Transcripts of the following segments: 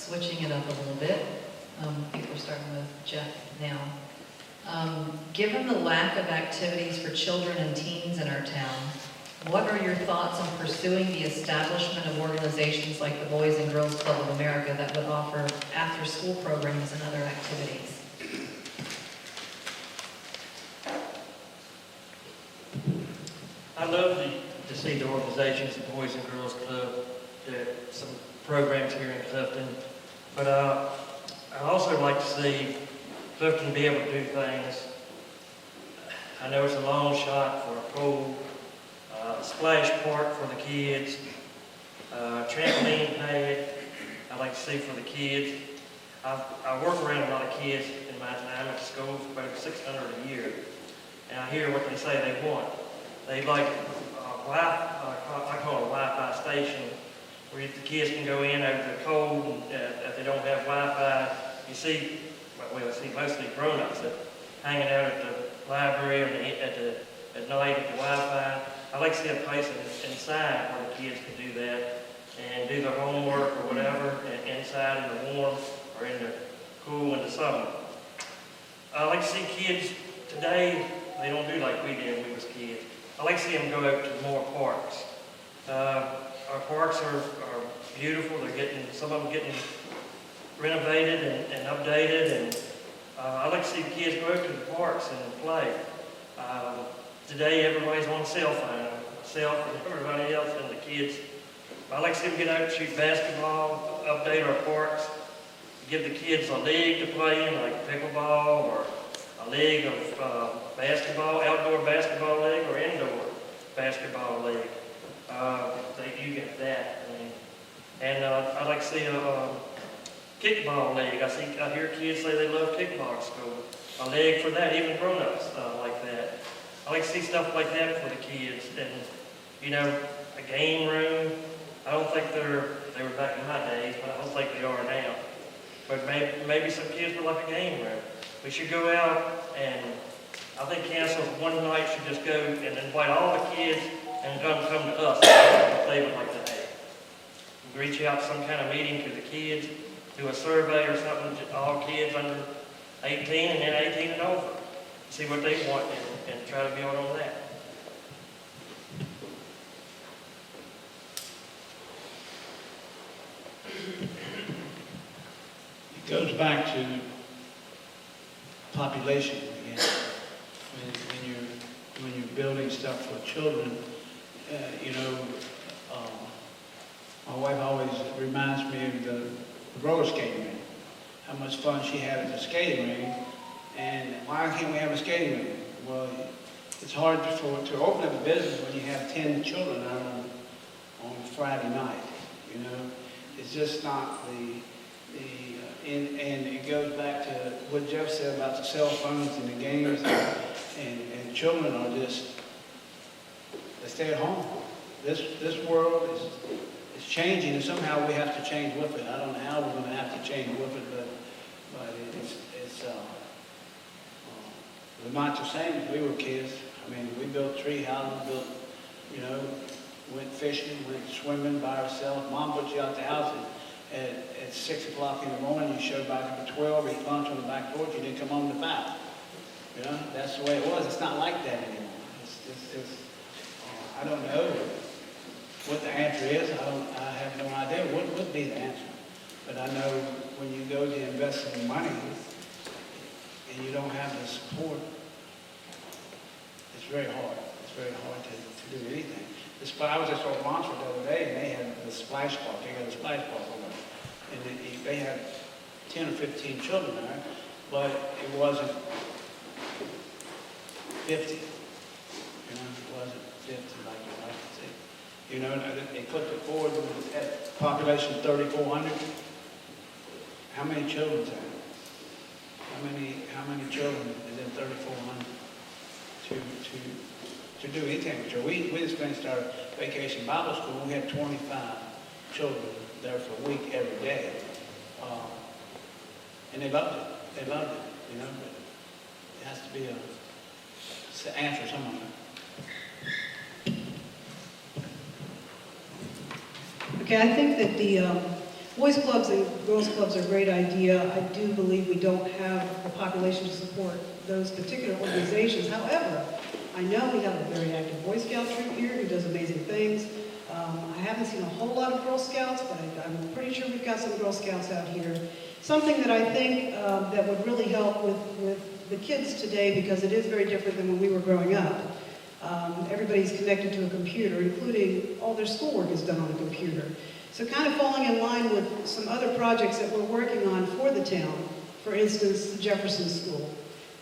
switching it up a little bit. I think we're starting with Jeff now. Given the lack of activities for children and teens in our town, what are your thoughts on pursuing the establishment of organizations like the Boys and Girls Club of America that would offer after-school programs and other activities? I love to see the organizations, the Boys and Girls Club, some programs here in Clifton. But I also like to see Clifton be able to do things. I know it's a long shot for a pool, splash park for the kids, trampoline pad I like to see for the kids. I work around a lot of kids in my time at school, about 600 a year, and I hear what they say they want. They like I call it a Wi-Fi station, where the kids can go in over the cold, and if they don't have Wi-Fi, you see, well, I see mostly grown-ups that hanging out at the library or at night at the Wi-Fi. I like to see a place inside where the kids can do that and do their homework or whatever inside in the warm or in the cool in the summer. I like to see kids today, they don't do like we did when we was kids. I like to see them go out to more parks. Our parks are beautiful. They're getting, some of them getting renovated and updated, and I like to see the kids go out to the parks and play. Today everybody's on a cell phone, myself and everybody else and the kids. I like to see them get out and shoot basketball, update our parks, give the kids a league to play in, like pickleball or a league of basketball, outdoor basketball league or indoor basketball league. You get that. And I'd like to see a kickball league. I hear kids say they love kickball at school. A league for that, even grown-ups like that. I like to see stuff like that for the kids. And, you know, a game room. I don't think they were back in my days, but I don't think they are now. But maybe some kids would like a game room. We should go out, and I think council one night should just go and invite all the kids and come to us what they would like to have. Reach out some kind of meeting to the kids, do a survey or something to all kids under 18 and then 18 and over. See what they want and try to build on that. It goes back to population again. When you're building stuff for children, my wife always reminds me of the roller skating rink. How much fun she had at the skating rink, and why can't we have a skating rink? Well, it's hard to open up a business when you have 10 children out on Friday night. You know, it's just not and it goes back to what Jeff said about the cell phones and the games, and children are just, they stay at home. This world is changing, and somehow we have to change with it. I don't know how we're going to have to change with it, but we're not the same as we were kids. I mean, we built tree houses, went fishing, went swimming by ourselves. Mom put you out the house at 6 o'clock in the morning. You showed back up at 12, eat lunch on the back porch. You didn't come home to 5. You know, that's the way it was. It's not like that anymore. I don't know what the answer is. I have no idea what would be the answer. But I know when you go to invest in money and you don't have the support, it's very hard. It's very hard to do anything. I was just on Montford the other day, and they had the splash park. They got a splash park over there. And they had 10 or 15 children there, but it wasn't 50. You know, it wasn't 50 like you like to see. You know, they put the board at population 3,400. How many children is that? How many children is in 3,400 to do anything with children? We just finished our vacation Bible school. We had 25 children there for a week every day. And they loved it. They loved it, you know, but it has to be an answer somewhere. Okay, I think that Boys clubs and girls clubs are a great idea. I do believe we don't have the population to support those particular organizations. However, I know we have a very active Boy Scout troop here who does amazing things. I haven't seen a whole lot of Girl Scouts, but I'm pretty sure we've got some Girl Scouts out here. Something that I think that would really help with the kids today, because it is very different than when we were growing up. Everybody's connected to a computer, including all their schoolwork is done on a computer. So kind of falling in line with some other projects that we're working on for the town, for instance, the Jefferson School.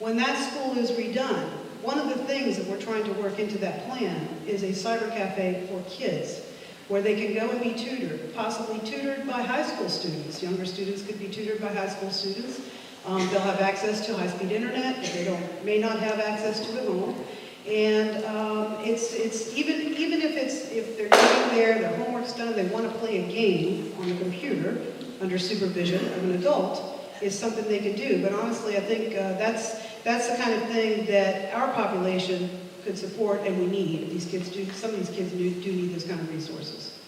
When that school is redone, one of the things that we're trying to work into that plan is a cyber cafe for kids, where they can go and be tutored, possibly tutored by high school students. Younger students could be tutored by high school students. They'll have access to high-speed internet that they may not have access to at home. And it's even if they're getting there, their homework's done, they want to play a game on the computer under supervision of an adult, is something they can do. But honestly, I think that's the kind of thing that our population could support, and we need. These kids do. Some of these kids do need those kind of resources.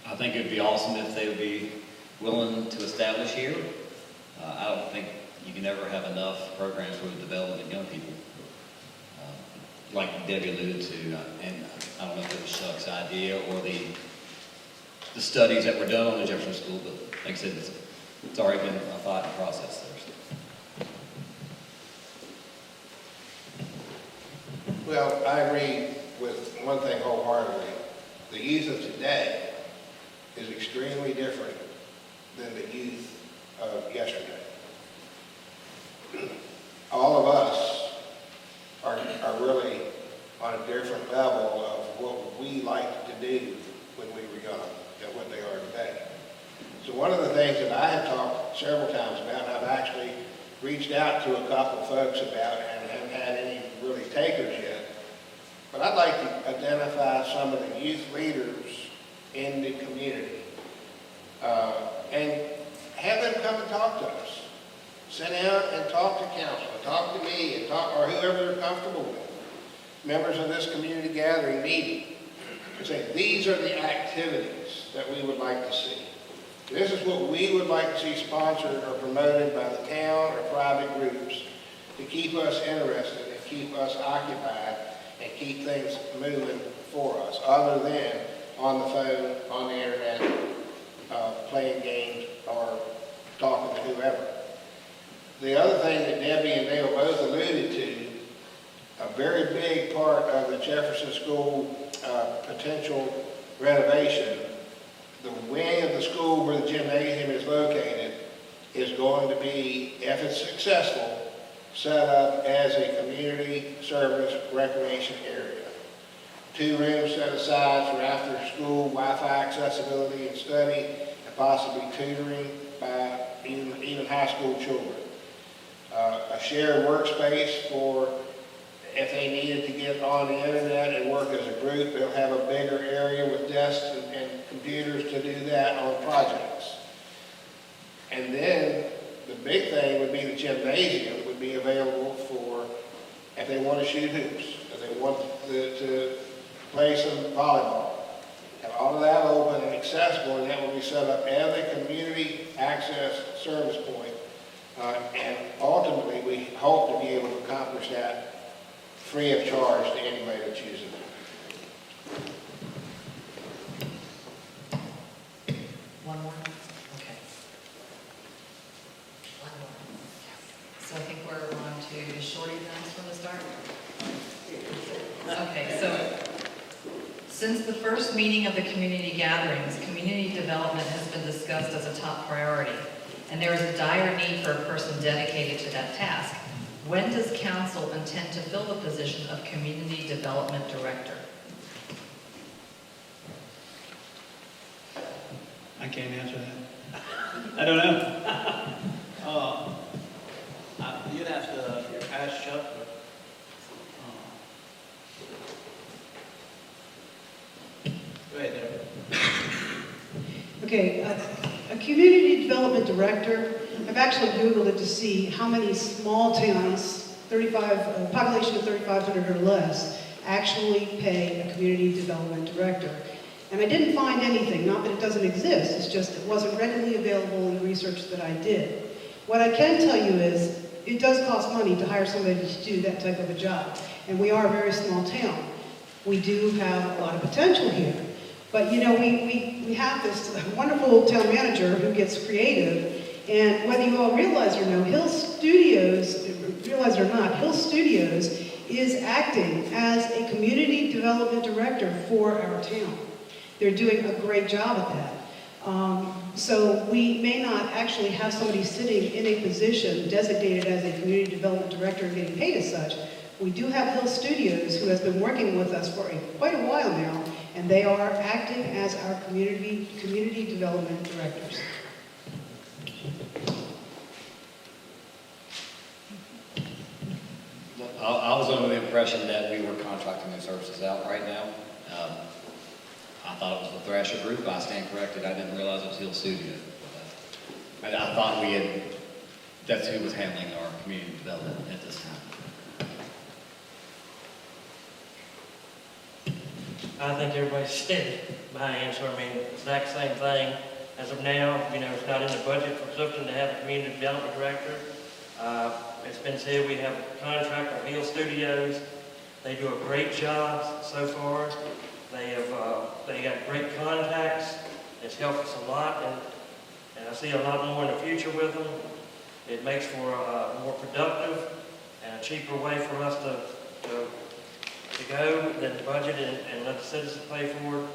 I think it would be awesome if they would be willing to establish here. I don't think you can ever have enough programs for the development of young people. Like Debbie alluded to, and I don't know if it was Chuck's idea or the studies that were done on the Jefferson School, but like I said, it's already been a thought and process there. Well, I agree with one thing wholeheartedly. The youth of today is extremely different than the youth of yesterday. All of us are really on a different level of what we liked to do when we were young than what they are today. So one of the things that I have talked several times about, and I've actually reached out to a couple of folks about and haven't had any really takers yet, but I'd like to identify some of the youth leaders in the community and have them come and talk to us. Sit down and talk to council, talk to me, and talk, or whoever they're comfortable with. Members of this community gathering meeting, and say, these are the activities that we would like to see. This is what we would like to see sponsored or promoted by the town or private groups to keep us interested and keep us occupied and keep things moving for us, other than on the phone, on the internet, playing games or talking to whoever. The other thing that Debbie and Dale both alluded to, a very big part of the Jefferson School potential renovation, the wing of the school where the gymnasium is located is going to be, if it's successful, set up as a community service recreation area. 2 rooms set aside for after-school Wi-Fi accessibility and study, and possibly tutoring by even high school children. A shared workspace for if they needed to get on the internet and work as a group, they'll have a bigger area with desks and computers to do that on projects. And then the big thing would be the gymnasium would be available for if they want to shoot hoops, if they want to play some volleyball. Have all of that open and accessible, and that will be set up as a community access service point. And ultimately, we hope to be able to accomplish that free of charge to anybody that chooses it. One more? Okay. One more. So I think we're on to, is Shorty the next one to start? Okay, so since the first meeting of the community gatherings, community development has been discussed as a top priority, and there is a dire need for a person dedicated to that task. When does council intend to fill the position of community development director? I can't answer that. I don't know. You'd have to ask Chuck. Go ahead, Deborah. Okay, a community development director, I've actually Googled it to see how many small towns, population of 3,500 or less, actually pay a community development director. And I didn't find anything, not that it doesn't exist, it's just it wasn't readily available in the research that I did. What I can tell you is, it does cost money to hire somebody to do that type of a job. And we are a very small town. We do have a lot of potential here. But you know, we have this wonderful town manager who gets creative, and whether you all realize or no, Hill Studios, realize it or not, Hill Studios is acting as a community development director for our town. They're doing a great job at that. So we may not actually have somebody sitting in a position designated as a community development director and getting paid as such. We do have Hill Studios, who has been working with us for quite a while now, and they are acting as our community development directors. I was under the impression that we were contracting those services out right now. I thought it was the Thrasher Group. I stand corrected. I didn't realize it was Hill Studio. I thought that's who was handling our community development at this time. I think everybody said my answer. I mean, exact same thing. As of now, you know, it's not in the budget for Clifton to have a community development director. It's been said we have a contract with Hill Studios. They do a great job so far. They got great contacts. It's helped us a lot, and I see a lot more in the future with them. It makes for a more productive and a cheaper way for us to go than budget and let the citizens pay for it.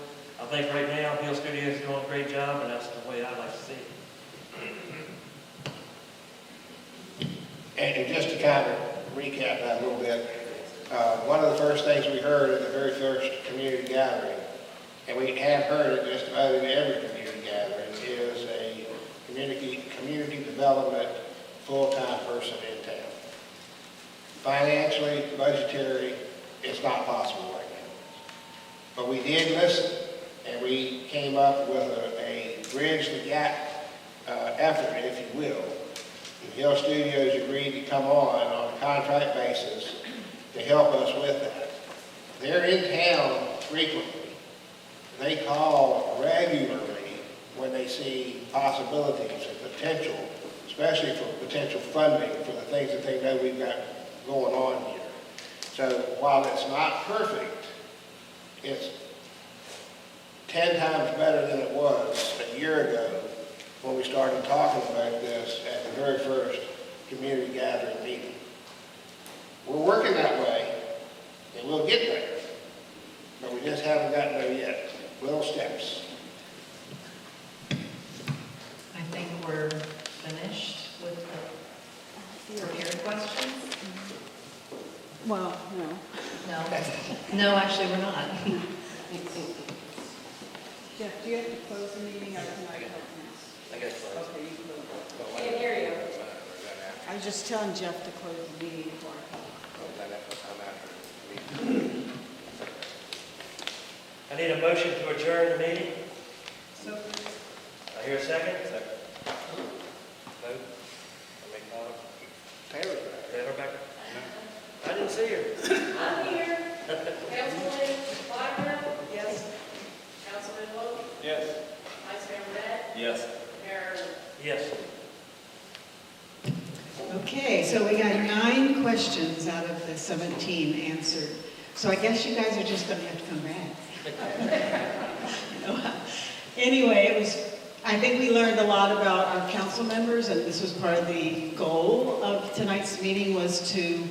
I think right now Hill Studios is doing a great job, and that's the way I like to see it. And just to kind of recap that a little bit, one of the first things we heard at the very first community gathering, and we have heard it just about in every community gathering, is a community development full-time person in town. Financially, budgetary, it's not possible right now. But we did listen, and we came up with a bridge the gap effort, if you will. The Hill Studios agreed to come on a contract basis to help us with that. They're in town frequently. They call regularly when they see possibilities and potential, especially for potential funding for the things that they know we've got going on here. So while it's not perfect, it's 10 times better than it was a year ago when we started talking about this at the very first community gathering meeting. We're working that way, and we'll get there, but we just haven't gotten there yet. Little steps. I think we're finished with the prepared questions. Well, no. No? No, actually, we're not. Jeff, do you have to close the meeting or can I help now? I guess so. Okay, you can close. Can't hear you. I was just telling Jeff to close the meeting before I call. I need a motion to adjourn the meeting. So, I hear a second? Second. Vote. Taylor back. I didn't see her. I'm here. Councilman Wagner? yes. Councilman Wilk? Yes. Vice Mayor Reddick? Yes. Mayor Yes. Okay, so we got 9 questions out of the 17 answered. So I guess you guys are just going to have to come back. Anyway, I think we learned a lot about our council members, and this was part of the goal of tonight's meeting, was to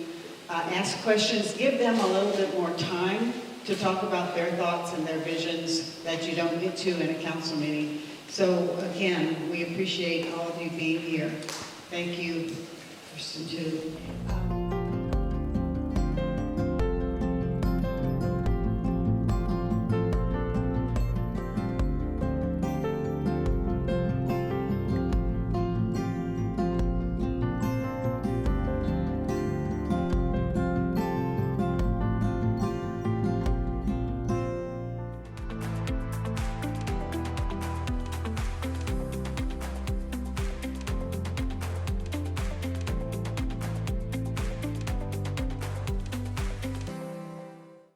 ask questions, give them a little bit more time to talk about their thoughts and their visions that you don't get to in a council meeting. So again, we appreciate all of you being here. Thank you, Kirsten, too.